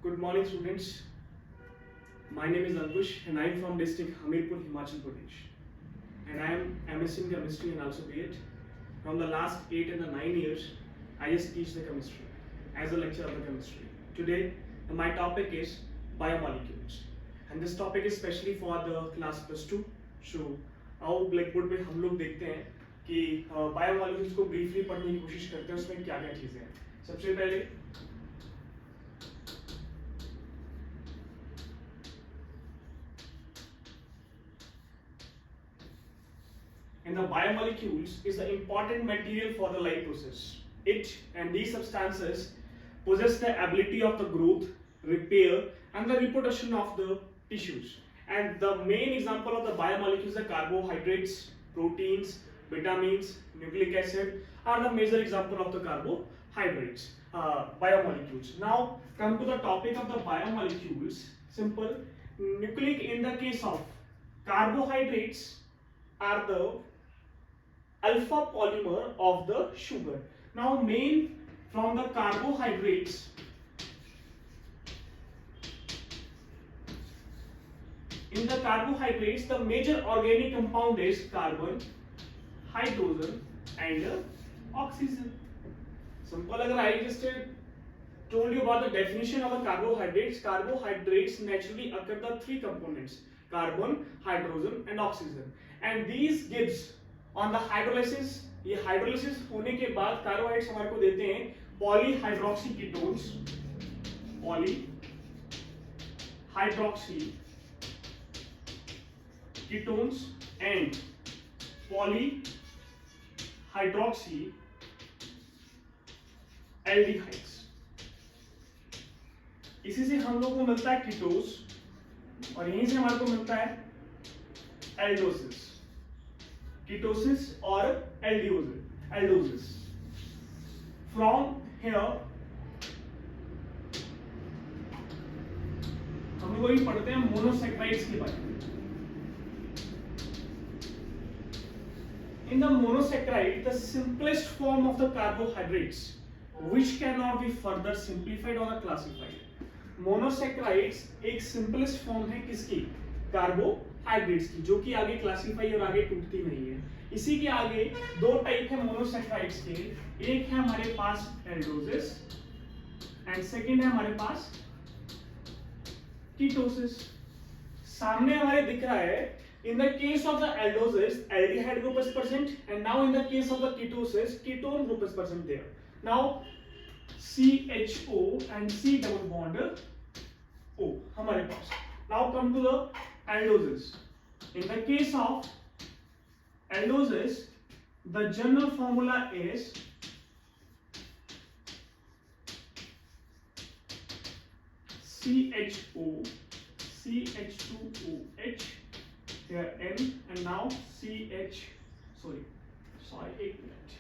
Good morning, students. My name is Ankush, and I am from district Hamirpur, Himachal Pradesh. And I am MSc in chemistry and also B.Ed. From the last 8 and 9 years, I just teach the chemistry as a lecturer of the chemistry. Today, my topic is biomolecules, and this topic is specially for the class +2. So, आओ blackboard पे हम लोग देखते हैं कि biomolecules को briefly पढ़ने की कोशिश करते हैं उसमें क्या क्या चीजें हैं. सबसे पहले and the biomolecules is the important material for the life process. It and these substances possess the ability of the growth, repair, and the reproduction of the tissues. And the main example of the biomolecules are carbohydrates, proteins, vitamins, nucleic acid are the major example of the carbohydrates, biomolecules. Now come to the topic of the biomolecules. Simple. Nucleic in the case of carbohydrates are the alpha polymer of the sugar. Now main from the carbohydrates, in the carbohydrates the major organic compound is carbon, hydrogen and oxygen. Simple. Agar I just told you about the definition of the carbohydrates, carbohydrates naturally occur the three components: carbon, hydrogen and oxygen, and these gives on the hydrolysis. ये hydrolysis होने के बाद carbohydrates हमारे को देते हैं polyhydroxy ketones, polyhydroxy ketones and polyhydroxy aldehydes. इसी से हम लोग को मिलता है कीटोस और यहीं से हमारे को मिलता है एल्डोसिस, कीटोसिस और एल्डोसिस. फ्रॉम हियर हम लोग अभी पढ़ते हैं मोनोसैकेराइड्स के बारे में. In the monosaccharide, the simplest form of the carbohydrates, which cannot be further simplified or classified. Monosaccharides एक सिंपलेस्ट फॉर्म है किसकी? कार्बोहाइड्रेट्स की, जो कि आगे क्लासिफाई और आगे टूटती नहीं है. इसी के आगे दो टाइप है मोनोसैकेराइड्स के. एक है हमारे पास एल्डोसिस एंड सेकंड है हमारे पास कीटोसिस. सामने हमारे दिख रहा है. In the case of the aldosis, aldehyde group is present, and now in the case of the ketosis, ketone group is present there. Now CHO and C double bond O हमारे पास. Now come to the aldosis. In the case of aldosis, the general formula is CHO, CH2OH, here N, and now एक minute.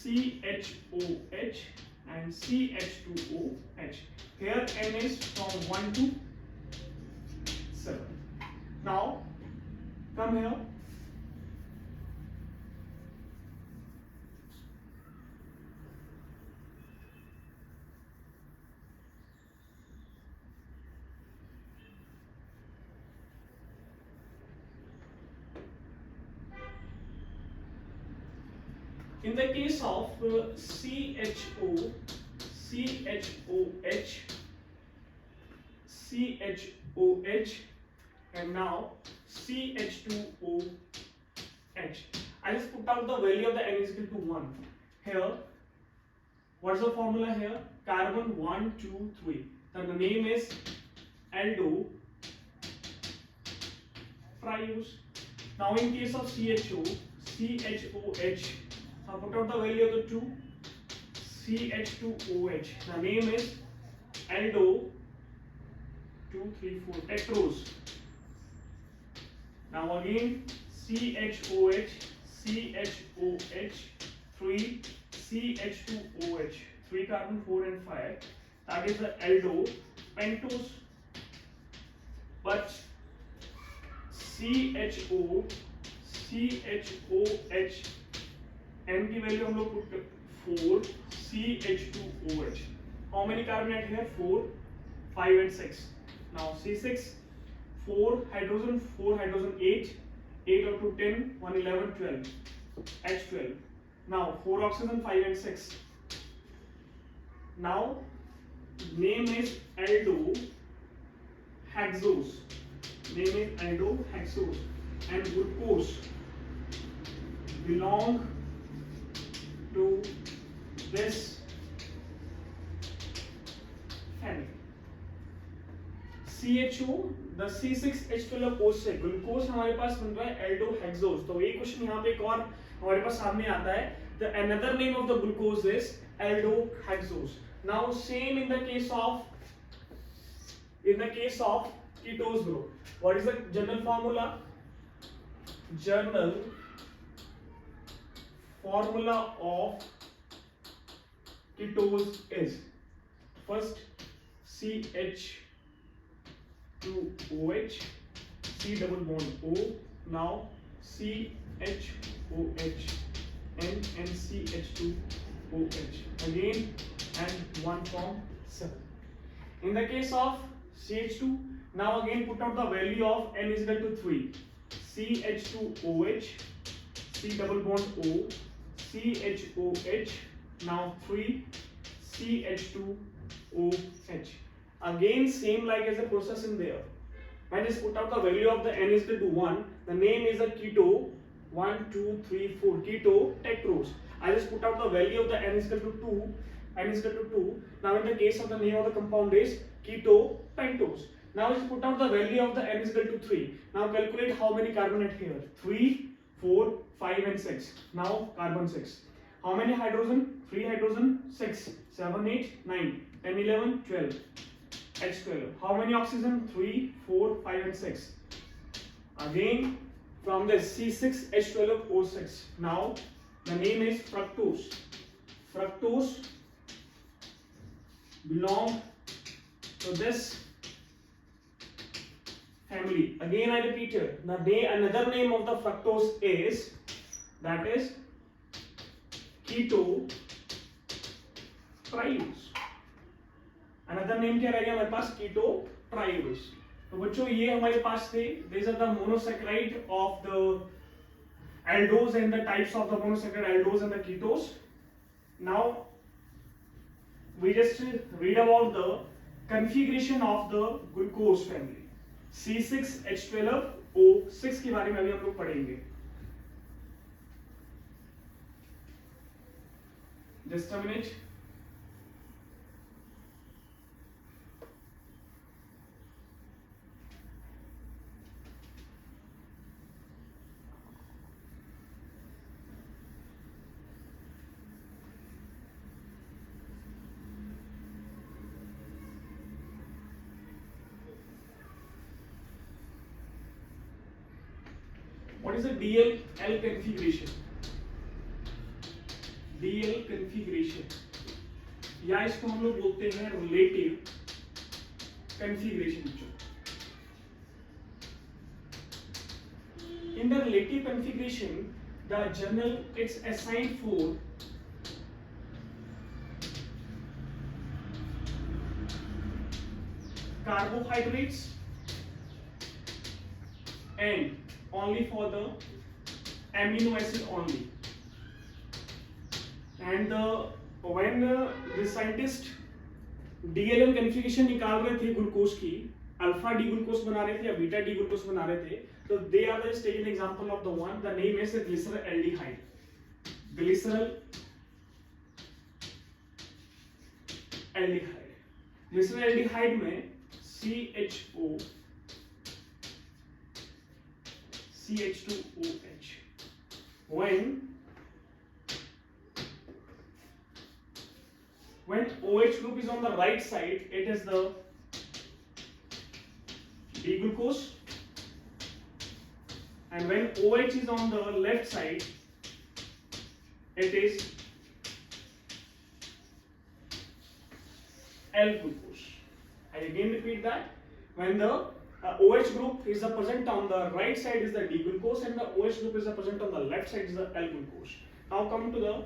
CHOH and CH2OH. Here N is from 1 to 7. Now come here. In the case of CHO, CHOH, CHOH, and now CH2OH. I just put out the value of the N is equal to 1. Here, what's the formula here? Carbon 1, 2, 3. The name is aldo triose. Now in case of CHO, CHOH, I put out the value of the 2, CH2OH. The name is aldo 2, 3, 4 tetrose. Now again CHOH, CHOH, 3, CH2OH, 3 carbon, 4 and 5. That is the aldo pentose. But CHOH N की value हम लोग 4, CH2OH. How many carbon at here? 4, 5 and 6. Now C6, 4 hydrogen, 8, 8 out to 10, 1, 11, 12, H12. Now 4 oxygen, 5 and 6. Now name is aldohexose. Name is aldohexose, and glucose belong to this family. CHO, the C6H12O से glucose हमारे पास बन रहा है aldohexose. तो एक question यहाँ पे एक और हमारे पास सामने आता है. The another name of the glucose is aldohexose. Now same in the case of ketose group. What is the general formula? General formula of ketose is first CH2OH, C double bond O, now CHOH, N and CH2OH again, and one form 7. In the case of CH2, now again put out the value of N is equal to 3. CH2OH, C double bond O, CHOH, now 3 CH2OH. Again same like as a process in there. I just put out the value of the N is equal to 1. The name is a keto. 1, 2, 3, 4 keto tetrose. I just put out the value of the N is equal to 2. N is equal to 2. Now in the case of the name of the compound is keto pentose. Now just put out the value of the N is equal to 3. Now calculate how many carbon at here. 3, 4, 5 and 6. Now carbon 6. How many hydrogen? 3 hydrogen, 6, 7, 8, 9, 10, 11, 12. H12. How many oxygen? 3, 4, 5 and 6. Again from this C6H12O6. Now the name is fructose. Fructose belong to this family. Again I repeat here, another name of the fructose is, that is keto triose. Another name क्या रहेगा हमारे पास? keto triose. तो बच्चों ये हमारे पास थे, these are the monosaccharide of the aldose and the types of the monosaccharide aldose and the ketose. Now we just read about the configuration of the glucose family. C6H12O6 के बारे में अभी हम लोग पढ़ेंगे. Just a minute. What is the DL-L configuration? DL configuration या इसको हम लोग बोलते हैं relative configuration. In the relative configuration, the journal it's assigned for carbohydrates and only for the amino acid only. And when the scientist DLL configuration निकाल रहे थे glucose की, अल्फा डी ग्लूकोज बना रहे थे या बीटा डी ग्लूकोज बना रहे थे, तो they are just taking example of the one, the name is glyceraldehyde. Glyceraldehyde में CHO CH2OH. When OH group is on the right side, it is the D glucose, and when OH is on the left side, it is L glucose. I again repeat that. When the OH group is present on the right side is the D glucose, and the OH group is present on the left side is the L glucose. Now come to the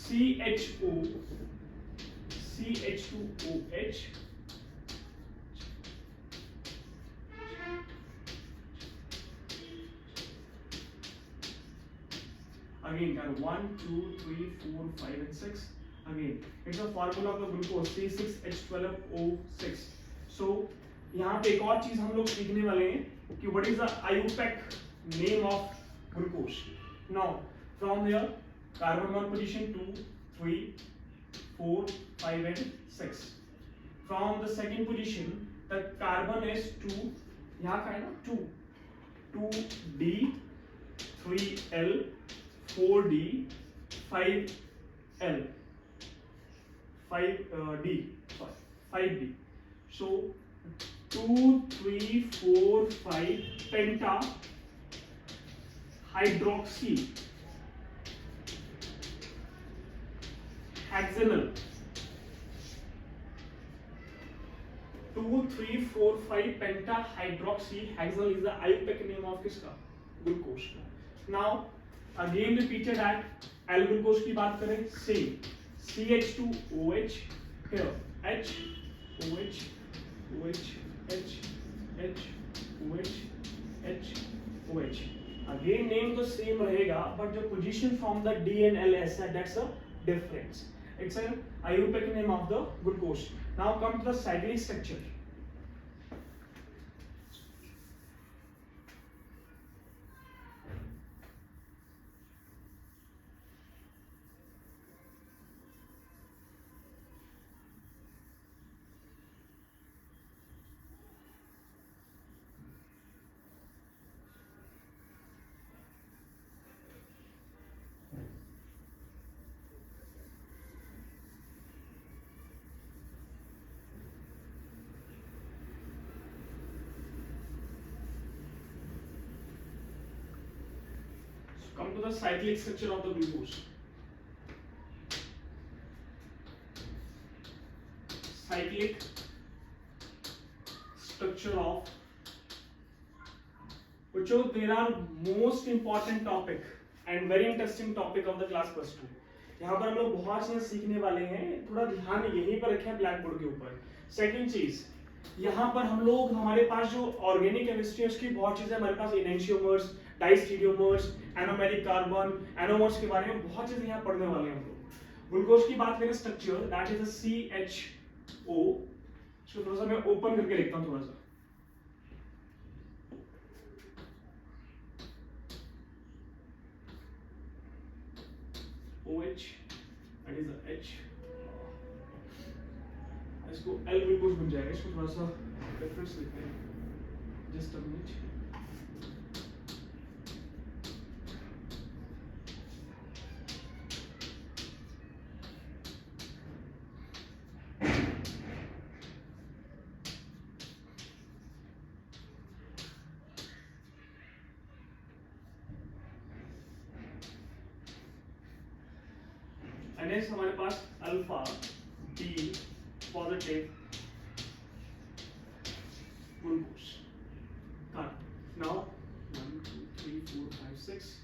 CHO, CH2OH, again 1 2 3 4 5 and 6. Again it's a formula of the glucose C6H12O6. so यहाँ पे एक और चीज हम लोग सीखने वाले हैं कि what is the IUPAC name of glucose. Now from here carbon 1 position 2 3 4 5 and 6. From the second position the carbon is 2, यहाँ का है ना 2 2D 3L 4D 5L 5D sorry 5D. So 2 3 4 5 penta hydroxy hexanal 2 3 4 5 penta hydroxy hexanal is the IUPAC name of किसका glucose. Now again repeated at L glucose की बात करें same CH2OH here H OH OH H H OH H OH. Again name तो same रहेगा but जो position from the D and L is that's a difference. It's an IUPAC name of the glucose. Now come to the cyclic structure. Come to the cyclic structure of the glucose. Cyclic structure of which there are most important topic and very interesting topic of the class plus 2. यहाँ पर हम लोग बहुत चीजें सीखने वाले हैं, थोड़ा ध्यान यहीं पर रखें ब्लैक बोर्ड के ऊपर. सेकंड चीज यहाँ पर हम लोग हमारे पास जो ऑर्गेनिक केमिस्ट्री है उसकी बहुत चीजें हमारे पास इनेंशियोमर्स डाइस्टीरियोमर्स एनोमेरिक कार्बन एनोमर्स के बारे में बहुत चीजें यहाँ पढ़ने वाले हैं हम लोग. ग्लूकोज की बात करें structure that is a CHO. इसको थोड़ा सा मैं ओपन करके लिखता हूँ थोड़ा सा. OH that is a H. इसको L ग्लूकोज बन जाएगा. इसको थोड़ा सा डिफरेंस लिखते हैं. Just a minute. नेक्स्ट हमारे पास alpha D positive glucose. Now 1 2 3 4 5 6.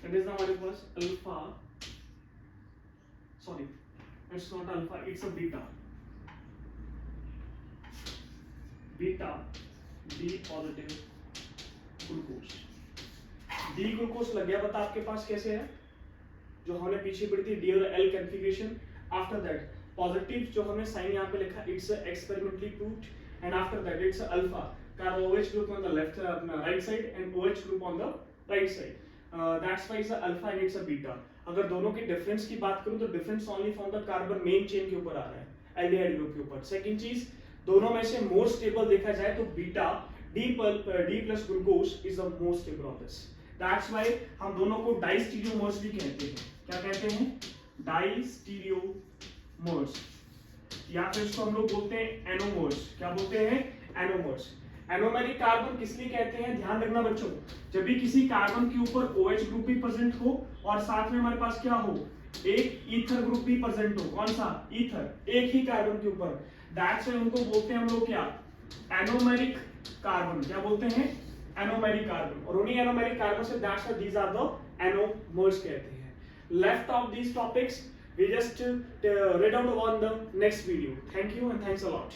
It is now hमारे पास alpha, sorry, it's not alpha, it's a beta. Beta D positive glucose. D glucose लग गया पता आपके पास कैसे है, जो हमने पीछे पढ़ी थी डी और L configuration. After that positive जो हमने साइन यहाँ पे लिखा it's experimentally proved and after that it's alpha का OH group on the left right side and OH group on the right side. That's why it's a alpha and it's a beta. अगर दोनों के difference की बात करूं तो difference only from the carbon main chain के ऊपर आ रहा है एल्डिहाइड ग्रुप के ऊपर. सेकंड चीज दोनों में से मोर स्टेबल देखा जाए तो beta D plus glucose is the most stable of this. That's why हम दोनों को डाइस्टीरियोमर्स भी कहते हैं। क्या कहते हैं? डाइस्टीरियोमर्स, या फिर इसको हम लोग बोलते हैं एनोमर्स। क्या बोलते हैं? एनोमर्स। एनोमेरिक कार्बन किस लिए कहते हैं? ध्यान रखना बच्चों, जब भी किसी कार्बन के ऊपर OH ग्रुप भी प्रेजेंट हो और साथ में हमारे पास क्या हो, एक ईथर ग्रुप भी प्रेजेंट हो। कौन सा? ईथर, एक ही कार्बन के ऊपर, दैट्स व्हाई उनको बोलते हैं हम लोग क्या? Anomeric carbon. क्या बोलते हैं? Anomeric carbon. और उन्हीं एनोमेरिक कार्बन से that's why these are the anomers कहते हैं। Left of these topics we just read out on the next video. Thank you and thanks a lot.